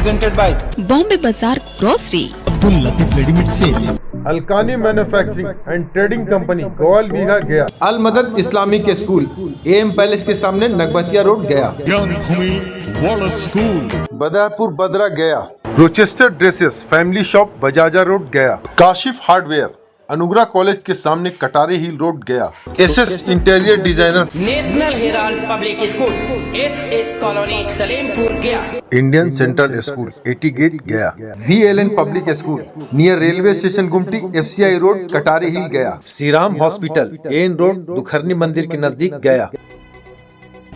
presented by Bombay Bazaar Grocery, Abdul Latif readymade sale, Alkani manufacturing and trading company Gowal Bigha Gaya, Al मदद Islamic school M palace के सामने नगबतिया road गया, ज्ञान भूमि world school, Badapur Badra Gaya, Rochester dresses family shop Bajaja road Gaya, Kashif hardware Anugrah college के सामने Katari hill road Gaya, SS interior designer, National Herald public school SS colony Salempur Gaya, Indian central school 80 gate Gaya, VLN public school near railway station Gumti FCI road Katari hill Gaya, Shri Ram hospital N road Dukharni मंदिर के नजदीक गया।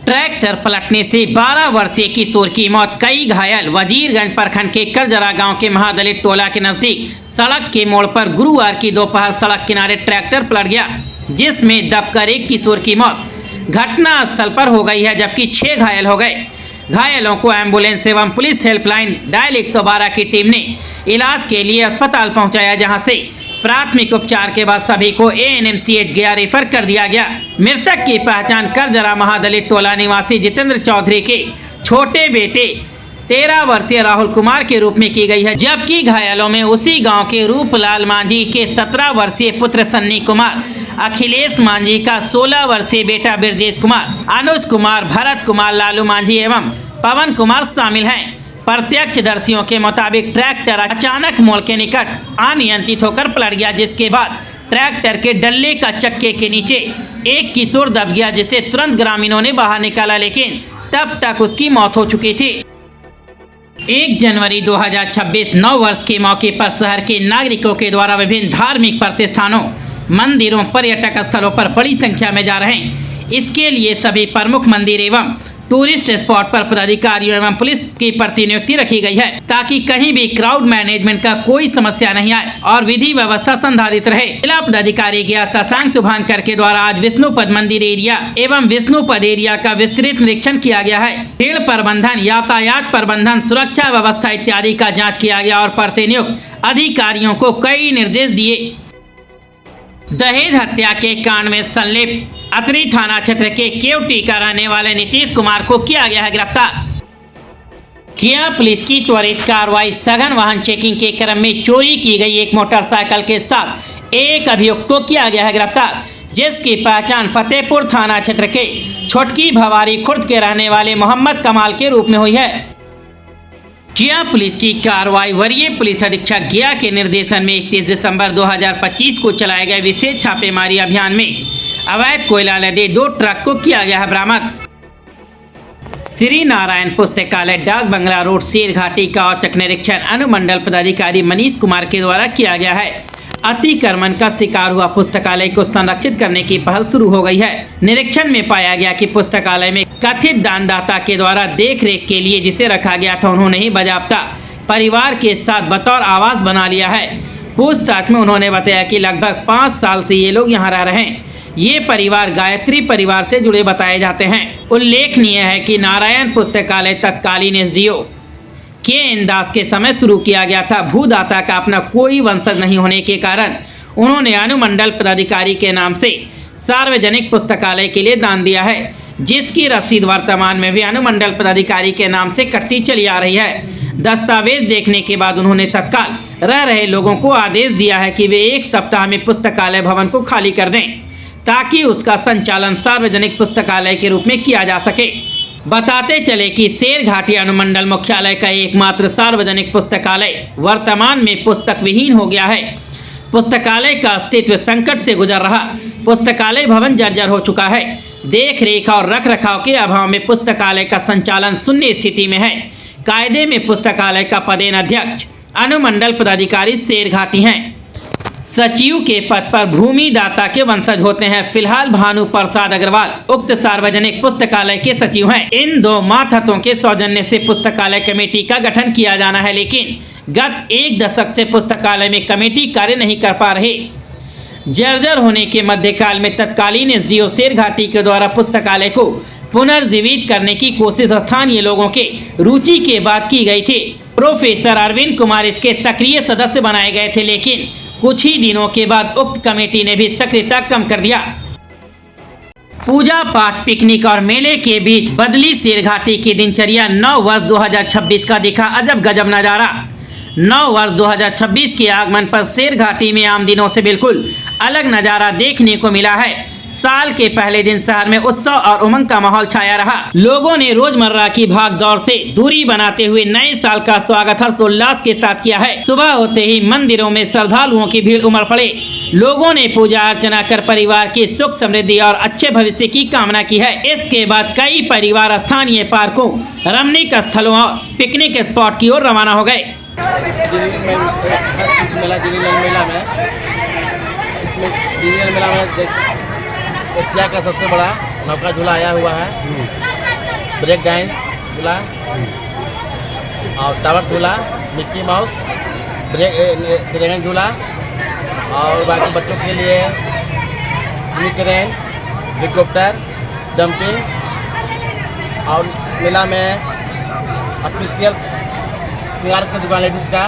Tractor पलटने से 12 वर्षीय किशोर की मौत, कई घायल। वजीरगंज प्रखंड के करजरा गांव के महादलित टोला के नजदीक सड़क के मोड़ पर गुरुवार की दोपहर सड़क किनारे ट्रैक्टर पलट गया, जिसमें दबकर एक किशोर की मौत घटना स्थल पर हो गई है, जबकि 6 घायल हो गए। घायलों को एम्बुलेंस एवं पुलिस हेल्पलाइन डायल 112 की टीम ने इलाज के लिए अस्पताल पहुंचाया, जहां से प्राथमिक उपचार के बाद सभी को ANMCH गया रेफर कर दिया गया। मृतक की पहचान करजरा महादलित टोला निवासी जितेंद्र चौधरी के छोटे बेटे 13 वर्षीय राहुल कुमार के रूप में की गई है, जबकि घायलों में उसी गांव के रूपलाल मांझी के 17 वर्षीय पुत्र सन्नी कुमार, अखिलेश मांझी का 16 वर्षीय बेटा बिरजेश कुमार, अनुज कुमार, भरत कुमार, लालू मांझी एवं पवन कुमार शामिल हैं। प्रत्यक्षदर्शियों के मुताबिक ट्रैक्टर अचानक मोड़ के निकट अनियंत्रित होकर पलट गया, जिसके बाद ट्रैक्टर के डल्ले का चक्के के नीचे एक किशोर दब गया, जिसे तुरंत ग्रामीणों ने बाहर निकाला, लेकिन तब तक उसकी मौत हो चुकी थी। 1 जनवरी 2026 9 वर्ष के मौके पर शहर के नागरिकों के द्वारा विभिन्न धार्मिक प्रतिष्ठानों, मंदिरों, पर्यटक स्थलों पर बड़ी संख्या में जा रहे हैं। इसके लिए सभी प्रमुख मंदिर एवं टूरिस्ट स्पॉट पर पदाधिकारियों एवं पुलिस की प्रतिनियुक्ति रखी गई है, ताकि कहीं भी क्राउड मैनेजमेंट का कोई समस्या नहीं आए और विधि व्यवस्था संधारित रहे। जिला पदाधिकारी के शशांक शुभांकर के द्वारा आज विष्णुपद मंदिर एरिया एवं विष्णुपद एरिया का विस्तृत निरीक्षण किया गया है। भीड़ प्रबंधन, यातायात प्रबंधन, सुरक्षा व्यवस्था इत्यादि का जाँच किया गया और प्रतिनियुक्त अधिकारियों को कई निर्देश दिए। दहेज हत्या के कांड में संलिप्त अतरी थाना क्षेत्र के केवटी का रहने वाले नीतीश कुमार को किया गया है गिरफ्तार। किया पुलिस की त्वरित कार्रवाई, सघन वाहन चेकिंग के क्रम में चोरी की गई एक मोटरसाइकिल के साथ एक अभियुक्त को किया गया है गिरफ्तार, जिसकी पहचान फतेहपुर थाना क्षेत्र के छोटकी भवारी खुर्द के रहने वाले मोहम्मद कमाल के रूप में हुई है। गया पुलिस की कार्रवाई वरीय पुलिस अधीक्षक गया के निर्देशन में 31 दिसंबर 2025 को चलाए गए विशेष छापेमारी अभियान में अवैध कोयला लदे 2 ट्रक को किया गया है बरामद। श्री नारायण पुस्तकालय डाक बंगला रोड शेर घाटी का औचक निरीक्षण अनुमंडल पदाधिकारी मनीष कुमार के द्वारा किया गया है। अतिक्रमण का शिकार हुआ पुस्तकालय को संरक्षित करने की पहल शुरू हो गई है। निरीक्षण में पाया गया कि पुस्तकालय में कथित दानदाता के द्वारा देखरेख के लिए जिसे रखा गया था, उन्होंने ही बाजाबता परिवार के साथ बतौर आवास बना लिया है। पूछताछ में उन्होंने बताया कि लगभग 5 साल से ये लोग यहाँ रह रहे हैं। ये परिवार गायत्री परिवार से जुड़े बताए जाते हैं। उल्लेखनीय है कि नारायण पुस्तकालय तत्कालीन SDO KN दास के समय शुरू किया गया था। भूदाता का अपना कोई वंशज नहीं होने के कारण उन्होंने अनुमंडल पदाधिकारी के नाम से सार्वजनिक पुस्तकालय के लिए दान दिया है, जिसकी रसीद वर्तमान में भी अनुमंडल पदाधिकारी के नाम से कटती चली आ रही है। दस्तावेज देखने के बाद उन्होंने तत्काल रह रहे लोगों को आदेश दिया है कि वे 1 सप्ताह में पुस्तकालय भवन को खाली कर दें, ताकि उसका संचालन सार्वजनिक पुस्तकालय के रूप में किया जा सके। बताते चले कि शेर घाटी अनुमंडल मुख्यालय का एकमात्र सार्वजनिक पुस्तकालय वर्तमान में पुस्तक विहीन हो गया है। पुस्तकालय का अस्तित्व संकट से गुजर रहा। पुस्तकालय भवन जर्जर हो चुका है। देख रेख और रख रखाव के अभाव में पुस्तकालय का संचालन शून्य स्थिति में है। कायदे में पुस्तकालय का पदेन अध्यक्ष अनुमंडल पदाधिकारी शेर घाटी हैं। सचिव के पद पर भूमि दाता के वंशज होते हैं। फिलहाल भानु प्रसाद अग्रवाल उक्त सार्वजनिक पुस्तकालय के सचिव हैं। इन 2 मातहतों के सौजन्य से पुस्तकालय कमेटी का गठन किया जाना है, लेकिन गत 1 दशक से पुस्तकालय में कमेटी कार्य नहीं कर पा रहे। जर्जर होने के मध्यकाल में तत्कालीन SDO शेर घाटी के द्वारा पुस्तकालय को पुनर्जीवित करने की कोशिश स्थानीय लोगों के रुचि के बाद की गई थी। प्रोफेसर अरविंद कुमार इसके सक्रिय सदस्य बनाए गए थे, लेकिन कुछ ही दिनों के बाद उक्त कमेटी ने भी सक्रियता कम कर दिया। पूजा पाठ, पिकनिक और मेले के बीच बदली शेरघाटी की दिनचर्या। 9 वर्ष 2026 का दिखा अजब गजब नजारा। 9 वर्ष 2026 के आगमन पर शेरघाटी में आम दिनों से बिल्कुल अलग नजारा देखने को मिला है। साल के पहले दिन शहर में उत्सव और उमंग का माहौल छाया रहा। लोगों ने रोजमर्रा की भाग दौड़ से दूरी बनाते हुए नए साल का स्वागत हर्षोल्लास के साथ किया है। सुबह होते ही मंदिरों में श्रद्धालुओं की भीड़ उमड़ पड़े। लोगों ने पूजा अर्चना कर परिवार की सुख समृद्धि और अच्छे भविष्य की कामना की है। इसके बाद कई परिवार स्थानीय पार्कों, रमणीक स्थलों और पिकनिक स्पॉट की ओर रवाना हो गए। एशिया का सबसे बड़ा नौका झूला आया हुआ है, ब्रेक डांस झूला और टावर झूला, मिक्की माउस, ड्रैगन झूला और बाकी बच्चों के लिए ट्रेन, हेलीकॉप्टर, जंपिंग। और इस मेला में ऑफिशियल श्रृंगार का दुकान, लेडीज़ का,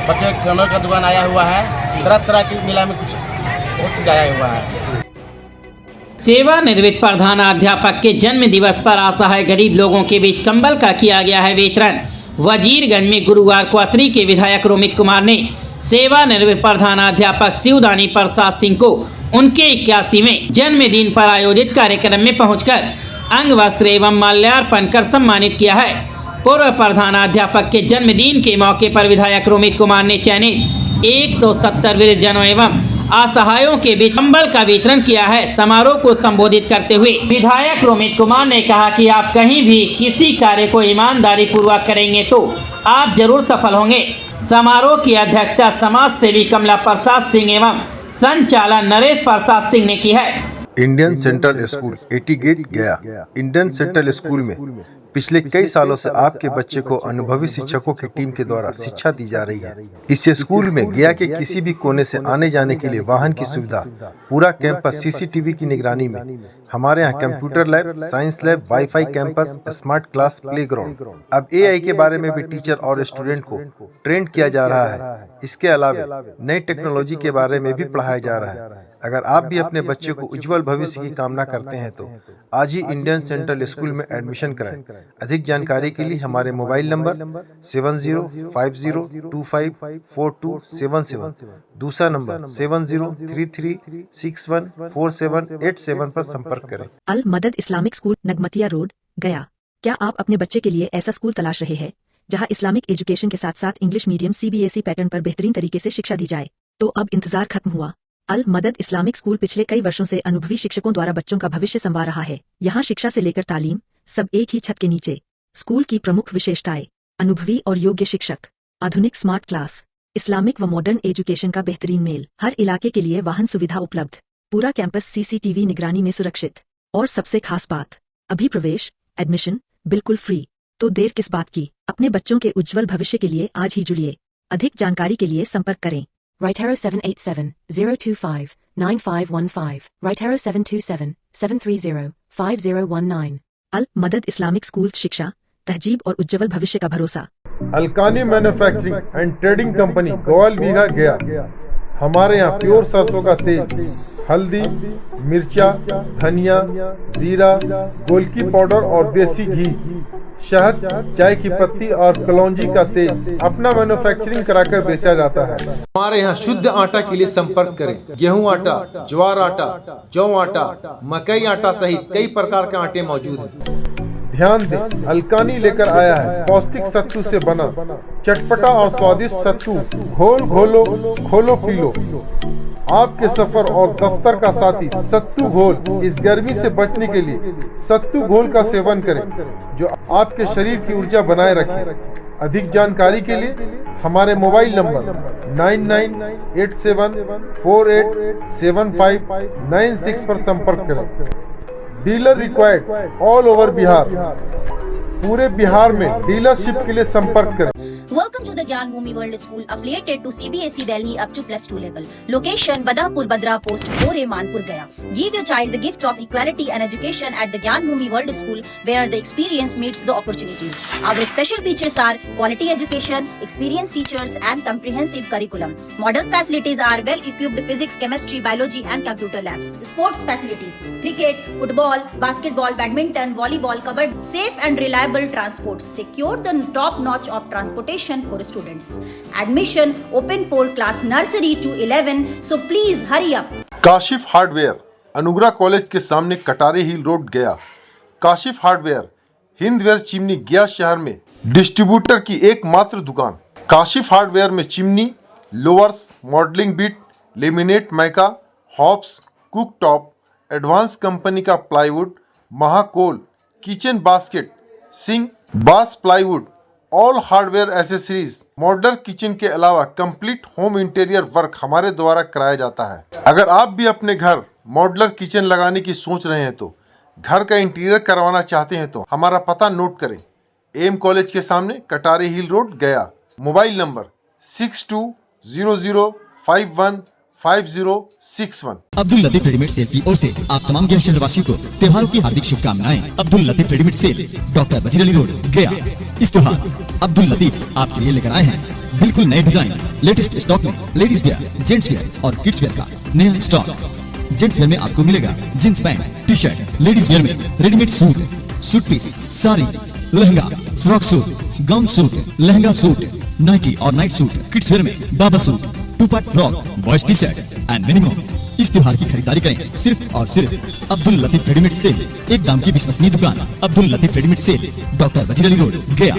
बच्चों के खिलौनों का दुकान आया हुआ है। तरह तरह की मेला में कुछ बहुत चीज़ आया हुआ है। सेवानिवृत्त प्रधानाध्यापक के जन्म दिवस पर असहाय गरीब लोगों के बीच कंबल का किया गया है वितरण। वजीरगंज में गुरुवार को अतरी के विधायक रोमित कुमार ने सेवानिवृत्त प्रधानाध्यापक शिवदानी प्रसाद सिंह को उनके 81वें जन्मदिन पर आयोजित कार्यक्रम में पहुंचकर अंग वस्त्र एवं माल्यार्पण कर सम्मानित किया है। पूर्व प्रधानाध्यापक के जन्मदिन के मौके पर विधायक रोमित कुमार ने चयनित 170 वृद्धजनों एवं असहायों के बीच कंबल का वितरण किया है। समारोह को संबोधित करते हुए विधायक रोमित कुमार ने कहा कि आप कहीं भी किसी कार्य को ईमानदारी पूर्वक करेंगे तो आप जरूर सफल होंगे। समारोह की अध्यक्षता समाज सेवी कमला प्रसाद सिंह एवं संचालन नरेश प्रसाद सिंह ने की है। इंडियन सेंट्रल स्कूल 80 गेट गया। इंडियन सेंट्रल स्कूल में पिछले कई सालों से आपके बच्चे को अनुभवी शिक्षकों की टीम के द्वारा शिक्षा दी जा रही है। इस स्कूल में गया के किसी भी कोने से आने जाने के लिए वाहन की सुविधा, पूरा कैंपस सीसीटीवी की निगरानी में। हमारे यहाँ computer lab, science lab, wifi campus, smart class, playground. अब एआई के बारे में भी टीचर और स्टूडेंट को ट्रेन किया जा रहा है। इसके अलावा नई टेक्नोलॉजी के बारे में भी पढ़ाया जा रहा है। अगर आप भी अपने बच्चे को उज्जवल भविष्य की कामना करते हैं तो आज ही इंडियन सेंट्रल स्कूल में एडमिशन कराएं। अधिक जानकारी के लिए हमारे मोबाइल नंबर 7050254277, दूसरा नंबर 7033614787 पर संपर्क करें। अल मदद इस्लामिक स्कूल, नगमतिया रोड, गया। क्या आप अपने बच्चे के लिए ऐसा स्कूल तलाश रहे हैं जहां इस्लामिक एजुकेशन के साथ साथ इंग्लिश मीडियम CBSE पैटर्न पर बेहतरीन तरीके से शिक्षा दी जाए? तो अब इंतजार खत्म हुआ। अल मदद इस्लामिक स्कूल पिछले कई वर्षों से अनुभवी शिक्षकों द्वारा बच्चों का भविष्य संवार रहा है। यहाँ शिक्षा से लेकर तालीम सब एक ही छत के नीचे। स्कूल की प्रमुख विशेषताएं: अनुभवी और योग्य शिक्षक, आधुनिक स्मार्ट क्लास, इस्लामिक व मॉडर्न एजुकेशन का बेहतरीन मेल, हर इलाके के लिए वाहन सुविधा उपलब्ध, पूरा कैंपस CCTV निगरानी में सुरक्षित, और सबसे खास बात, अभी प्रवेश एडमिशन बिल्कुल फ्री। तो देर किस बात की, अपने बच्चों के उज्जवल भविष्य के लिए आज ही जुड़िए। अधिक जानकारी के लिए संपर्क करें Rightero 787-025-9515, Rightero 727-730-5019। अल मदद इस्लामिक स्कूल, शिक्षा, तहजीब और उज्जवल भविष्य का भरोसा। Alkani manufacturing and trading company, Gowal Bigha, Gaya. हमारे यहाँ प्योर सरसों का तेल, हल्दी, मिर्चा, धनिया, जीरा, गोलकी पाउडर और देसी घी, शहद, चाय की पत्ती और कलौंजी का तेल अपना मैन्युफैक्चरिंग कराकर बेचा जाता है। हमारे यहाँ शुद्ध आटा के लिए संपर्क करें। गेहूं आटा, ज्वार आटा, जौ आटा, मकई आटा सहित कई प्रकार के आटे मौजूद हैं। ध्यान दें, अलकानी लेकर आया है पौष्टिक सत्तू से बना चटपटा और स्वादिष्ट सत्तू। घोल घोलो, खोलो पी लो। आपके सफर और दफ्तर का साथी सत्तू घोल। इस गर्मी से बचने के लिए सत्तू घोल का सेवन करें जो आपके शरीर की ऊर्जा बनाए रखे। अधिक जानकारी के लिए हमारे मोबाइल नंबर 9987487596 पर संपर्क करें। Dealer required all over Bihar. पूरे बिहार में डीलरशिप के लिए संपर्क करें। Welcome to the Gyan Bhumi World School, affiliated to CBSE Delhi up to +2 level. Location: Badahpur Badra Post, Gore, Manpur, Gaya. Give your child the gift of equality and education at the Gyan Bhumi World School, where the experience meets the opportunities. Our special features are quality education, experienced teachers, and comprehensive curriculum. Modern facilities are well-equipped physics, chemistry, biology, and computer labs. Sports facilities: cricket, football, basketball, badminton, volleyball, kabaddi. Safe and reliable transport. Secure the top-notch of transportation for students. Admission open for class nursery to 11. So please hurry up. Kashif hardware, Anugrah college के सामने Katare hill road, Gaya. Kashif hardware Hindware chimney गया शहर में distributor की एकमात्र दुकान। Kashif hardware में chimney, louvres, moulding bit, laminate mica, hobs, cook top, advance company का plywood, Mahakol, kitchen basket, sink, बास plywood, all hardware accessories, modern kitchen के अलावा कंप्लीट होम इंटीरियर वर्क हमारे द्वारा कराया जाता है। अगर आप भी अपने घर मॉडलर किचन लगाने की सोच रहे हैं, तो घर का इंटीरियर करवाना चाहते हैं, तो हमारा पता नोट करें। एम कॉलेज के सामने Katare hill road, Gaya. Mobile number 6200515061। Abdul Latif readymade sale की ओर से आप तमाम गया शहरवासियों को त्योहारों की हार्दिक शुभकामनाएं। Abdul Latif readymade sale, doctor Wazir Ali road, गया। इस त्योहार अब्दुल लतीफ आपके लिए लेकर आए हैं बिल्कुल नए डिजाइन, लेटेस्ट स्टॉक में लेडीज वेयर, जेंट्स वेयर और किड्स वेयर का नया स्टॉक। जेंट्स वेयर में आपको मिलेगा jeans pant, T shirt. Ladies wear में readymade suit, suit piece, sari, lehenga, frock suit, gown suit, lehenga suit, nightie और नाइट सूट। किड्स वेयर में baba suit, 2-part frock, boys T shirt and many more. इस त्योहार की खरीदारी करें सिर्फ और सिर्फ अब्दुल लतीफ रेडीमेड सेल, एक दाम की विश्वसनीय दुकान। Abdul Latif readymade sale, doctor Wazir Ali road, गया।